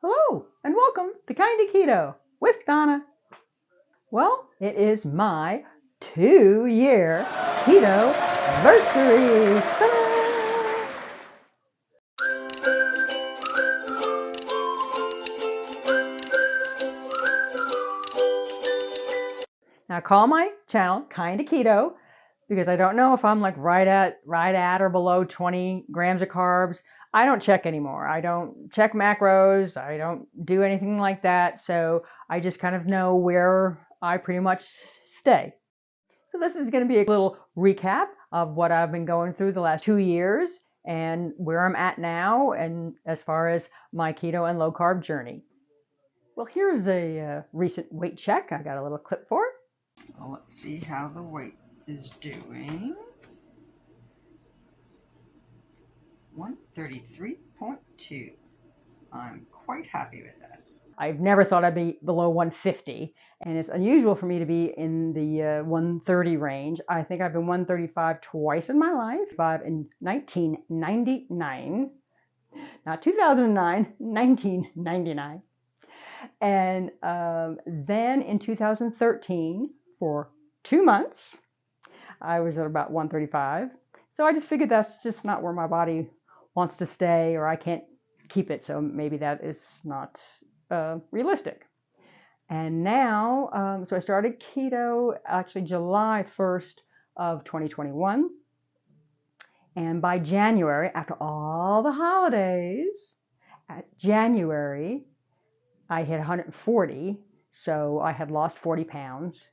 Hello and welcome to Kinda Keto with Donna. Well, it is my 2-year keto anniversary. Ta-da! Now call my channel Kinda Keto because I don't know if I'm like right at or below 20 grams of carbs. I don't check anymore. I don't check macros. I don't do anything like that. So I just kind of know where I pretty much stay. So this is going to be a little recap of what I've been going through the last 2 years and where I'm at now and as far as my keto and low carb journey. Well, here's a recent weight check. I got a little clip for it. Well, let's see how the weight is doing. 133.2. I'm quite happy with that. I've never thought I'd be below 150, and it's unusual for me to be in the 130 range. I think I've been 135 twice in my life. In 1999, not 2009, 1999. And then in 2013, for 2 months, I was at about 135. So I just figured that's just not where my body wants to stay, or I can't keep it. So maybe that is not realistic. And now, so I started keto actually July 1st of 2021. And by January, after all the holidays, at January, I hit 140. So I had lost 40 pounds.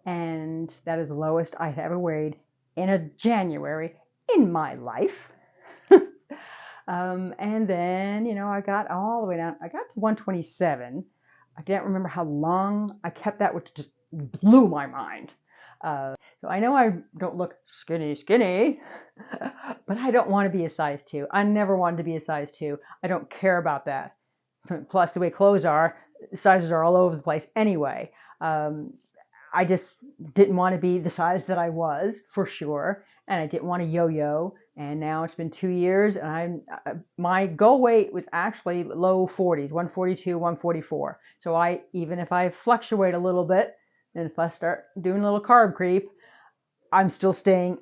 And that is the lowest I had ever weighed in a January in my life. And then, I got all the way down. I got to 127. I can't remember how long I kept that, which just blew my mind. So I know I don't look skinny, but I don't want to be a size 2. I never wanted to be a size 2. I don't care about that. Plus, the way clothes are, sizes are all over the place anyway. I just didn't want to be the size that I was, for sure, and I didn't want to yo-yo. And now it's been 2 years, and my goal weight was actually low 40s, 142, 144. So even if I fluctuate a little bit, and if I start doing a little carb creep, I'm still staying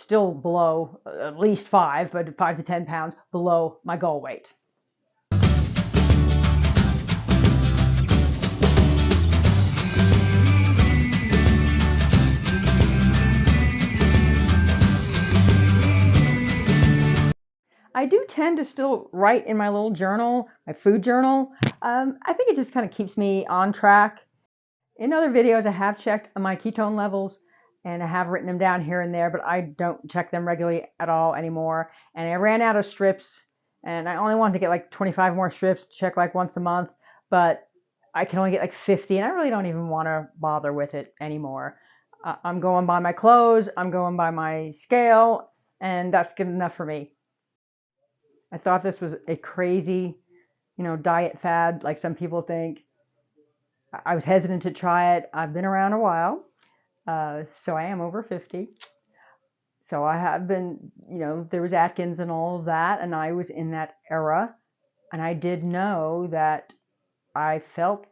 below at least 5 to 10 pounds below my goal weight. I do tend to still write in my little journal, my food journal. I think it just kind of keeps me on track. In other videos, I have checked my ketone levels and I have written them down here and there, but I don't check them regularly at all anymore. And I ran out of strips, and I only wanted to get like 25 more strips to check like once a month, but I can only get like 50, and I really don't even want to bother with it anymore. I'm going by my clothes, I'm going by my scale, and that's good enough for me. I thought this was a crazy, diet fad, like some people think. I was hesitant to try it. I've been around a while, so I am over 50. So I have been, there was Atkins and all of that, and I was in that era. And I did know that I felt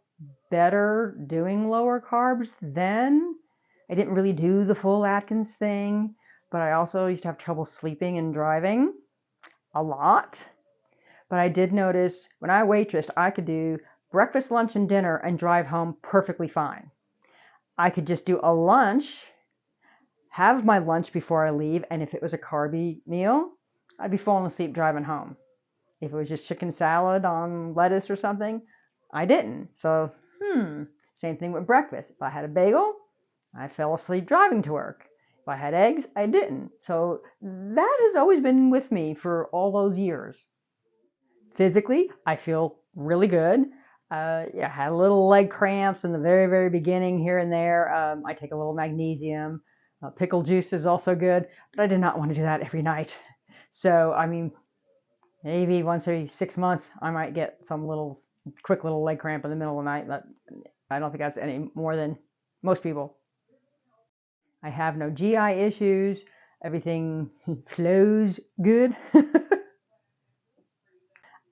better doing lower carbs then. I didn't really do the full Atkins thing, but I also used to have trouble sleeping and driving a lot. But I did notice when I waitressed, I could do breakfast, lunch, and dinner and drive home perfectly fine. I could just do a lunch, have my lunch before I leave, and if it was a carby meal, I'd be falling asleep driving home. If it was just chicken salad on lettuce or something, I didn't. So, same thing with breakfast. If I had a bagel, I fell asleep driving to work. If I had eggs, I didn't. So that has always been with me for all those years. Physically, I feel really good. I had a little leg cramps in the very, very beginning here and there. I take a little magnesium. Pickle juice is also good, but I did not want to do that every night. So, maybe once every 6 months, I might get some quick little leg cramp in the middle of the night, but I don't think that's any more than most people. I have no GI issues. Everything flows good.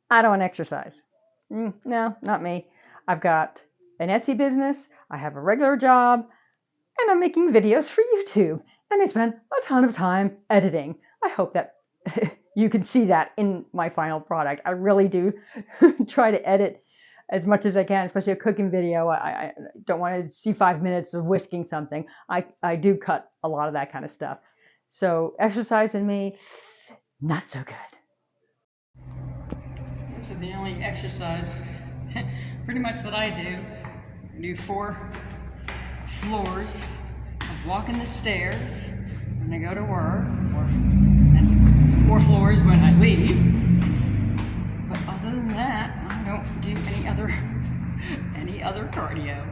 I don't exercise. No, not me. I've got an Etsy business, I have a regular job, and I'm making videos for YouTube. And I spend a ton of time editing. I hope that you can see that in my final product. I really do try to edit as much as I can, especially a cooking video. I don't want to see 5 minutes of whisking something. I do cut a lot of that kind of stuff. So exercise in me, not so good. This is the only exercise pretty much that I do. I do 4 floors of walking the stairs when I go to work, and 4 floors when I leave. But other than that, I don't do any other cardio.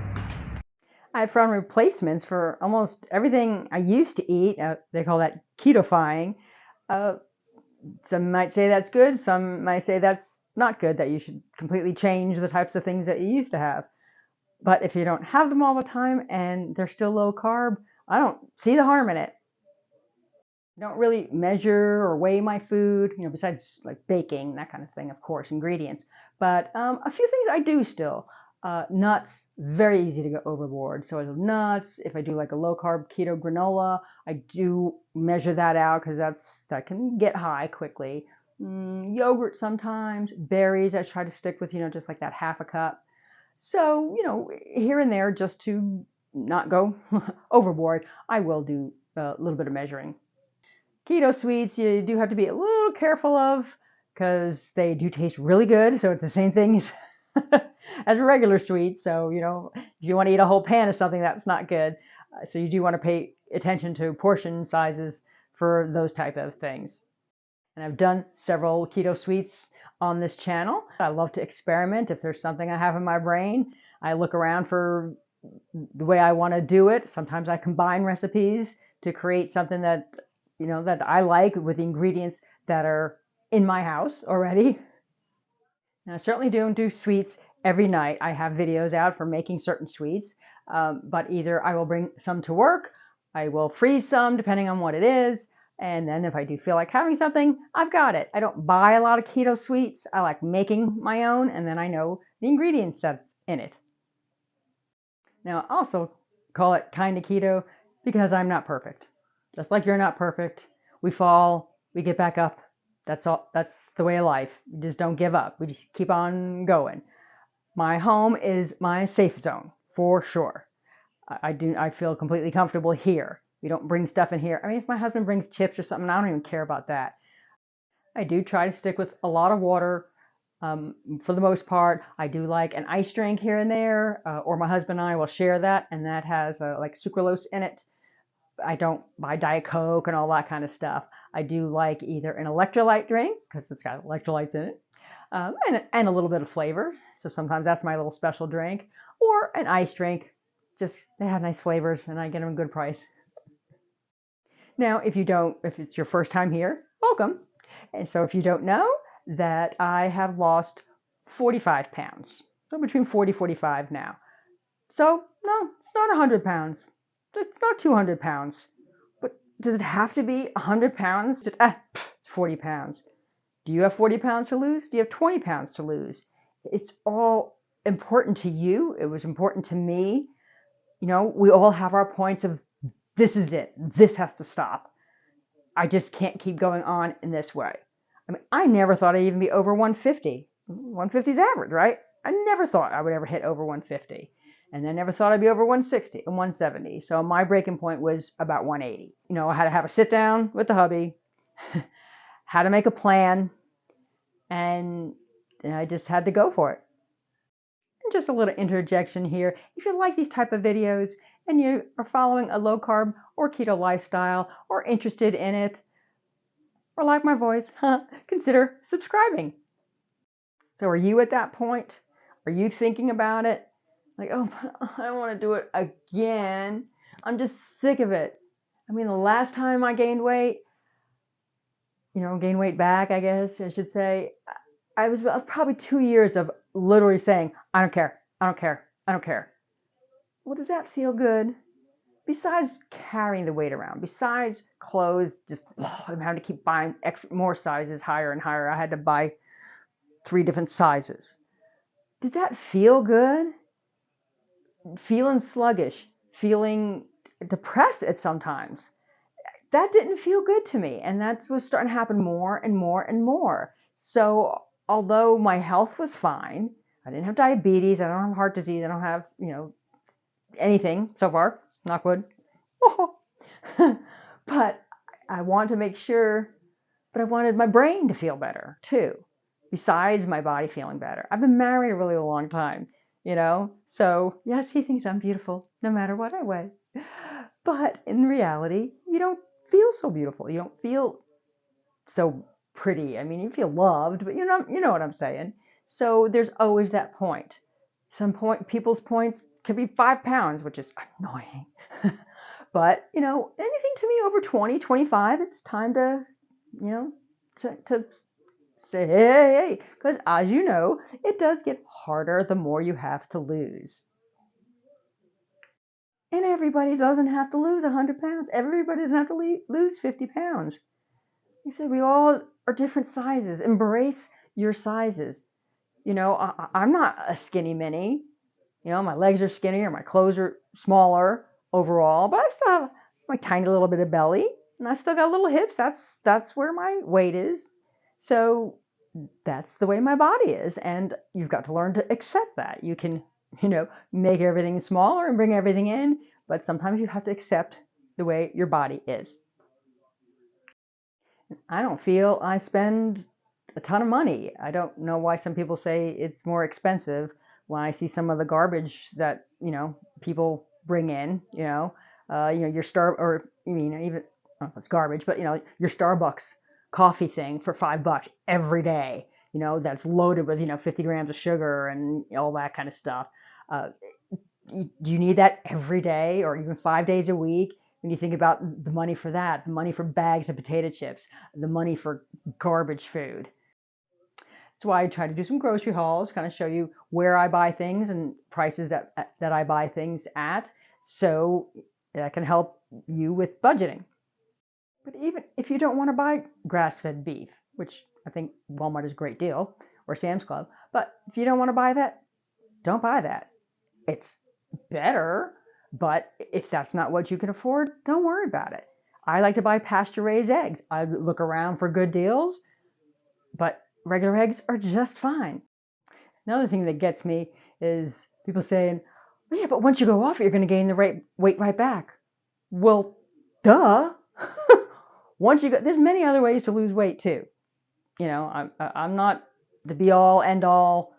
I found replacements for almost everything I used to eat. They call that ketofying. Uh, some might say that's good. Some might say that's not good, that you should completely change the types of things that you used to have. But if you don't have them all the time and they're still low carb, I don't see the harm in it. I don't really measure or weigh my food, besides like baking, that kind of thing, of course, ingredients. But a few things I do still. Nuts, very easy to go overboard. So nuts, if I do like a low carb keto granola, I do measure that out because that can get high quickly. Yogurt sometimes, berries I try to stick with, just like that half a cup. So, here and there, just to not go overboard, I will do a little bit of measuring. Keto sweets, you do have to be a little careful of because they do taste really good. So it's the same thing as regular sweets. So, if you want to eat a whole pan of something, that's not good. So you do want to pay attention to portion sizes for those type of things. And I've done several keto sweets on this channel. I love to experiment. If there's something I have in my brain, I look around for the way I want to do it. Sometimes I combine recipes to create something that that I like with the ingredients that are in my house already. Now, I certainly don't do sweets every night. I have videos out for making certain sweets, but either I will bring some to work, I will freeze some depending on what it is, and then if I do feel like having something, I've got it. I don't buy a lot of keto sweets. I like making my own, and then I know the ingredients that's in it. Now, I also call it kind of keto because I'm not perfect. Just like you're not perfect. We fall, we get back up. That's all. That's the way of life. We just don't give up. We just keep on going. My home is my safe zone for sure. I feel completely comfortable here. We don't bring stuff in here. I mean, if my husband brings chips or something, I don't even care about that. I do try to stick with a lot of water. For the most part, I do like an ice drink here and there, or my husband and I will share that, and that has like sucralose in it. I don't buy Diet Coke and all that kind of stuff. I do like either an electrolyte drink, because it's got electrolytes in it, and a little bit of flavor. So sometimes that's my little special drink, or an ice drink. Just they have nice flavors, and I get them a good price. Now, if it's your first time here, welcome. And so if you don't know, that I have lost 45 pounds. So between 40 and 45 now. So no, it's not 100 pounds. It's not 200 pounds. But does it have to be 100 pounds? It's 40 pounds. Do you have 40 pounds to lose? Do you have 20 pounds to lose? It's all important to you. It was important to me. We all have our points of this is it. This has to stop. I just can't keep going on in this way. I mean, I never thought I'd even be over 150. 150 is average, right? I never thought I would ever hit over 150. And I never thought I'd be over 160 and 170. So my breaking point was about 180. I had to have a sit down with the hubby, had to make a plan, and I just had to go for it. And just a little interjection here. If you like these type of videos and you are following a low carb or keto lifestyle or interested in it, or like my voice, consider subscribing. So are you at that point? Are you thinking about it? Like, oh, I don't want to do it again. I'm just sick of it. I mean, the last time I gained weight, gained weight back, I guess I should say, I was probably 2 years of literally saying, I don't care, I don't care, I don't care. Well, does that feel good? Besides carrying the weight around, besides clothes, I'm having to keep buying more sizes higher and higher. I had to buy 3 different sizes. did that feel good? Feeling sluggish, feeling depressed at sometimes. That didn't feel good to me. And that was starting to happen more and more and more. So although my health was fine, I didn't have diabetes, I don't have heart disease, I don't have, anything so far, knock wood. But I wanted to make sure, but I wanted my brain to feel better too, besides my body feeling better. I've been married a really long time, so yes, he thinks I'm beautiful no matter what I weigh. But in reality, you don't feel so beautiful. You don't feel so pretty. I mean, you feel loved, but you know what I'm saying. So there's always that point. People's points can be 5 pounds, which is annoying. But, anything to me over 20, 25, it's time to, to say, hey, because as you know, it does get harder the more you have to lose. And everybody doesn't have to lose 100 pounds. Everybody doesn't have to lose 50 pounds. He said, we all are different sizes. Embrace your sizes. I'm not a skinny mini. My legs are skinnier, my clothes are smaller overall, but I still have my tiny little bit of belly, and I still got little hips. That's where my weight is. So that's the way my body is, and you've got to learn to accept that. You can, make everything smaller and bring everything in, but sometimes you have to accept the way your body is. I don't feel I spend a ton of money. I don't know why some people say it's more expensive when I see some of the garbage that, people bring in, your even, it's garbage, but, your Starbucks coffee thing for $5 every day, that's loaded with, 50 grams of sugar and all that kind of stuff. Do you need that every day or even 5 days a week? When you think about the money for that, the money for bags of potato chips, the money for garbage food. That's why I try to do some grocery hauls, kind of show you where I buy things and prices that I buy things at, so that can help you with budgeting. But even if you don't want to buy grass-fed beef, which I think Walmart is a great deal, or Sam's Club, but if you don't want to buy that, don't buy that. It's better, but if that's not what you can afford, don't worry about it. I like to buy pasture-raised eggs. I look around for good deals, but regular eggs are just fine. Another thing that gets me is people saying, well, yeah, but once you go off it, you're going to gain the weight right back. Well, duh. Once you go, there's many other ways to lose weight too. I'm not the be all end all.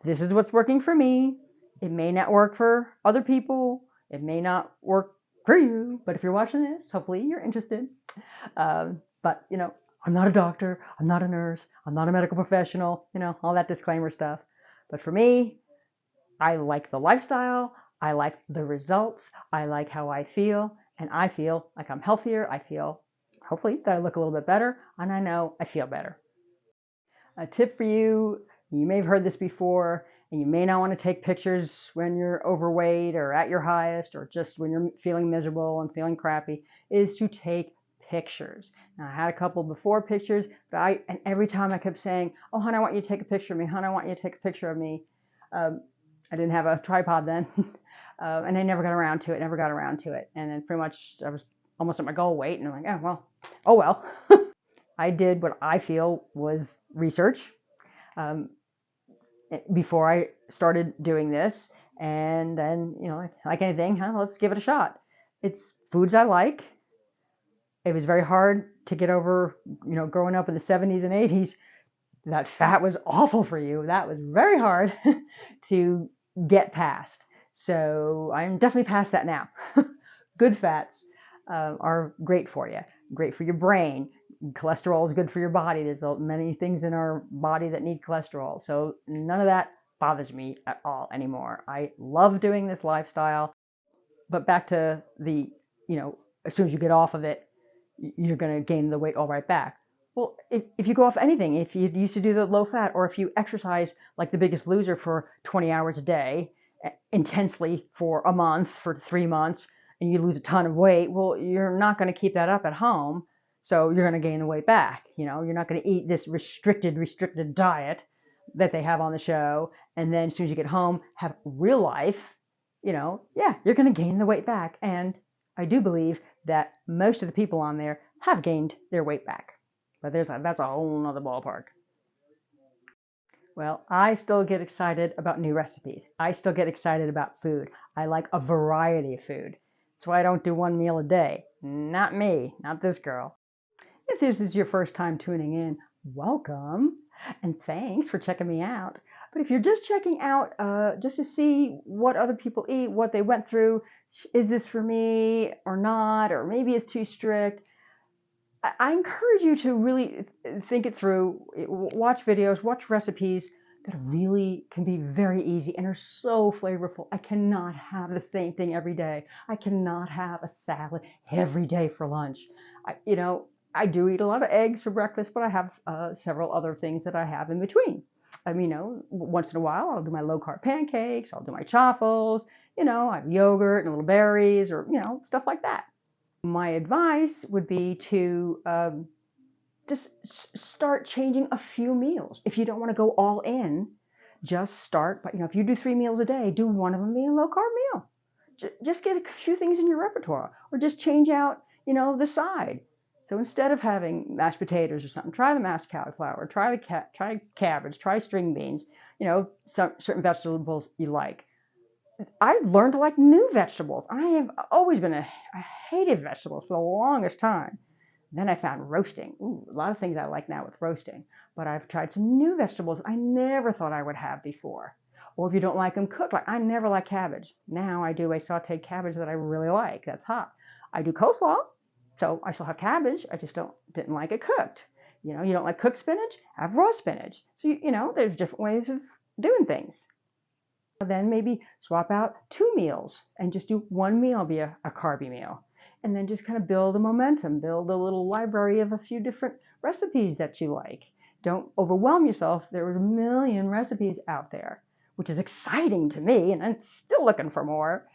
This is what's working for me. It may not work for other people. It may not work for you. But if you're watching this, hopefully you're interested. But I'm not a doctor. I'm not a nurse. I'm not a medical professional. All that disclaimer stuff. But for me, I like the lifestyle. I like the results. I like how I feel. And I feel like I'm healthier. I feel, hopefully, that I look a little bit better. And I know I feel better. A tip for you, you may have heard this before, and you may not want to take pictures when you're overweight or at your highest or just when you're feeling miserable and feeling crappy, is to take pictures. Now, I had a couple before pictures, but and every time I kept saying, oh, hon, I want you to take a picture of me. Hon, I want you to take a picture of me. I didn't have a tripod then, and I never got around to it. And then pretty much I was almost at my goal weight, and I'm like, oh well. I did what I feel was research before I started doing this. And then, like anything, let's give it a shot. It's foods I like. It was very hard to get over, growing up in the 70s and 80s, that fat was awful for you. That was very hard to get past. So I'm definitely past that now. Good fats are great for you, great for your brain. Cholesterol is good for your body. There's many things in our body that need cholesterol. So none of that bothers me at all anymore. I love doing this lifestyle. But back to the, as soon as you get off of it, you're going to gain the weight all right back. Well, if you go off anything, if you used to do the low fat, or if you exercise like the Biggest Loser for 20 hours a day, intensely for a month, for 3 months, and you lose a ton of weight, well, you're not going to keep that up at home. So you're going to gain the weight back. You're not going to eat this restricted diet that they have on the show, and then as soon as you get home, have real life, yeah, you're going to gain the weight back. And I do believe that most of the people on there have gained their weight back. But that's a whole nother ballpark. Well, I still get excited about new recipes. I still get excited about food. I like a variety of food. That's why I don't do one meal a day. Not me, not this girl. If this is your first time tuning in, welcome, and thanks for checking me out. But if you're just checking out just to see what other people eat, what they went through, is this for me or not, or maybe it's too strict, I encourage you to really think it through, watch videos, watch recipes that really can be very easy and are so flavorful. I cannot have the same thing every day. I cannot have a salad every day for lunch. I do eat a lot of eggs for breakfast, but I have several other things that I have in between. Once in a while, I'll do my low-carb pancakes, I'll do my chaffles, I have yogurt and little berries or, stuff like that. My advice would be to just start changing a few meals. If you don't want to go all in, just start. But if you do 3 meals a day, do one of them be a low carb meal. Just get a few things in your repertoire, or just change out, the side. So instead of having mashed potatoes or something, try the mashed cauliflower, try cabbage, try string beans. Some certain vegetables you like. I learned to like new vegetables. I have always I hated vegetables for the longest time. Then I found roasting. Ooh, a lot of things I like now with roasting. But I've tried some new vegetables I never thought I would have before. Or if you don't like them cooked, like I never like cabbage. Now I do a sauteed cabbage that I really like. That's hot. I do coleslaw, so I still have cabbage. I just didn't like it cooked. You don't like cooked spinach? Have raw spinach. So there's different ways of doing things. Then maybe swap out 2 meals and just do 1 meal be a carby meal. And then just kind of build a momentum, build a little library of a few different recipes that you like. Don't overwhelm yourself. There are a million recipes out there, which is exciting to me, and I'm still looking for more.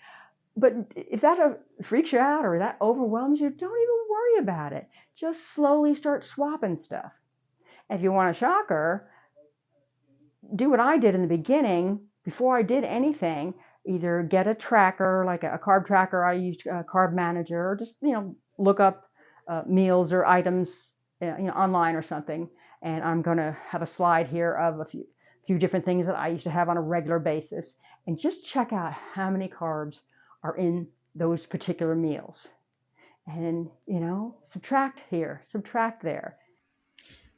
But if that freaks you out or that overwhelms you, don't even worry about it. Just slowly start swapping stuff. If you want a shocker, do what I did in the beginning. Before I did anything, either get a tracker, like a carb tracker. I used Carb Manager, or just look up meals or items online or something. And I'm going to have a slide here of a few different things that I used to have on a regular basis, and just check out how many carbs are in those particular meals. And subtract here, subtract there.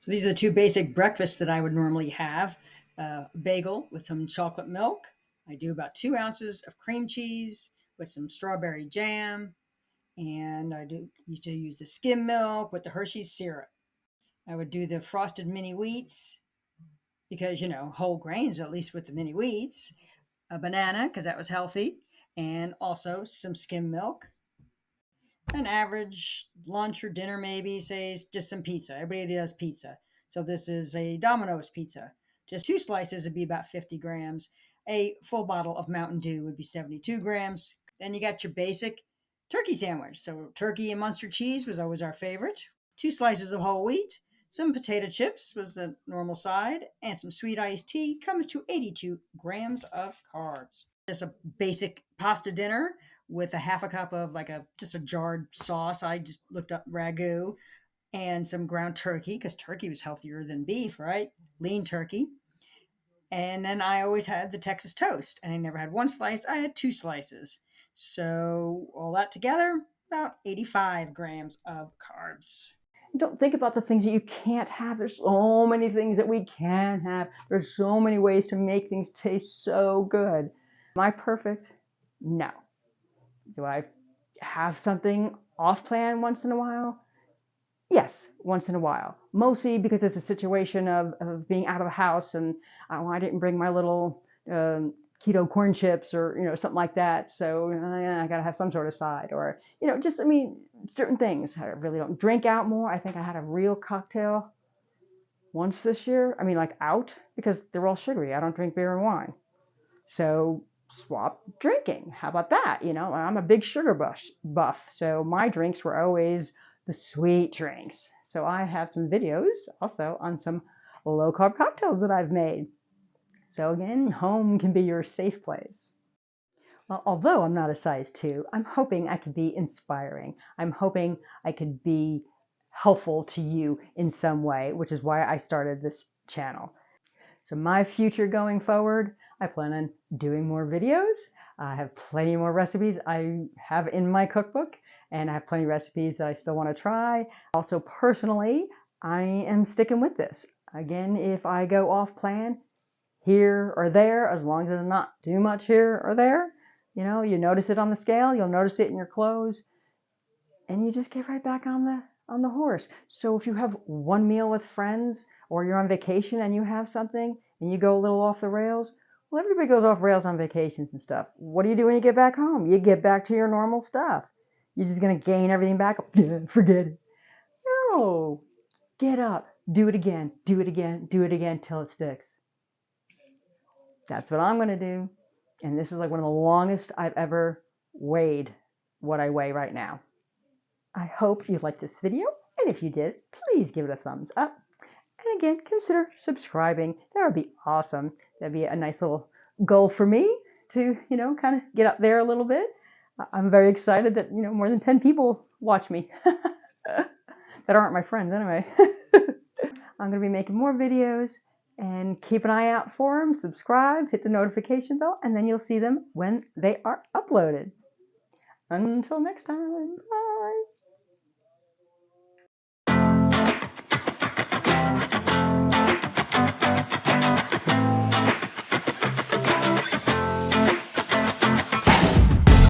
So these are the 2 basic breakfasts that I would normally have. Bagel with some chocolate milk. I do about 2 ounces of cream cheese with some strawberry jam. And I used to use the skim milk with the Hershey's syrup. I would do the frosted mini wheats because, whole grains, at least with the mini wheats. A banana because that was healthy. And also some skim milk. An average lunch or dinner, maybe, say, just some pizza. Everybody does pizza. So this is a Domino's pizza. Just 2 slices would be about 50 grams. A full bottle of Mountain Dew would be 72 grams. Then you got your basic turkey sandwich. So turkey and Munster cheese was always our favorite. 2 slices of whole wheat. Some potato chips was the normal side. And some sweet iced tea comes to 82 grams of carbs. Just a basic pasta dinner with a half a cup of just a jarred sauce. I just looked up ragu and some ground turkey because turkey was healthier than beef, right? Lean turkey. And then I always had the Texas toast, and I never had 1 slice. I had 2 slices. So all that together, about 85 grams of carbs. Don't think about the things that you can't have. There's so many things that we can have. There's so many ways to make things taste so good. Am I perfect? No. Do I have something off plan once in a while? Yes, once in a while. Mostly because it's a situation of being out of the house and I didn't bring my little keto corn chips or something like that. So I got to have some sort of side or certain things. I really don't drink out more. I think I had a real cocktail once this year. Out because they're all sugary. I don't drink beer and wine. So swap drinking. How about that? I'm a big sugar buff. So my drinks were always the sweet drinks. So I have some videos also on some low carb cocktails that I've made. So again, home can be your safe place. Well, although I'm not a size 2, I'm hoping I could be inspiring. I'm hoping I could be helpful to you in some way, which is why I started this channel. So my future going forward, I plan on doing more videos. I have plenty more recipes I have in my cookbook, and I have plenty of recipes that I still want to try. Also, personally, I am sticking with this. Again, if I go off plan here or there, as long as it's not too much here or there, you know, you notice it on the scale, you'll notice it in your clothes, and you just get right back on the horse. So if you have one meal with friends, or you're on vacation and you have something and you go a little off the rails, well, everybody goes off rails on vacations and stuff. What do you do when you get back home? You get back to your normal stuff. You're just going to gain everything back? Yeah, forget it. No. Get up. Do it again. Do it again. Do it again till it sticks. That's what I'm going to do. And this is like one of the longest I've ever weighed what I weigh right now. I hope you liked this video, and if you did, please give it a thumbs up. And again, consider subscribing. That would be awesome. That'd be a nice little goal for me to, you know, kind of get up there a little bit. I'm very excited that, you know, more than 10 people watch me. That aren't my friends anyway. I'm going to be making more videos, and keep an eye out for them. Subscribe, hit the notification bell, and then you'll see them when they are uploaded. Until next time, bye.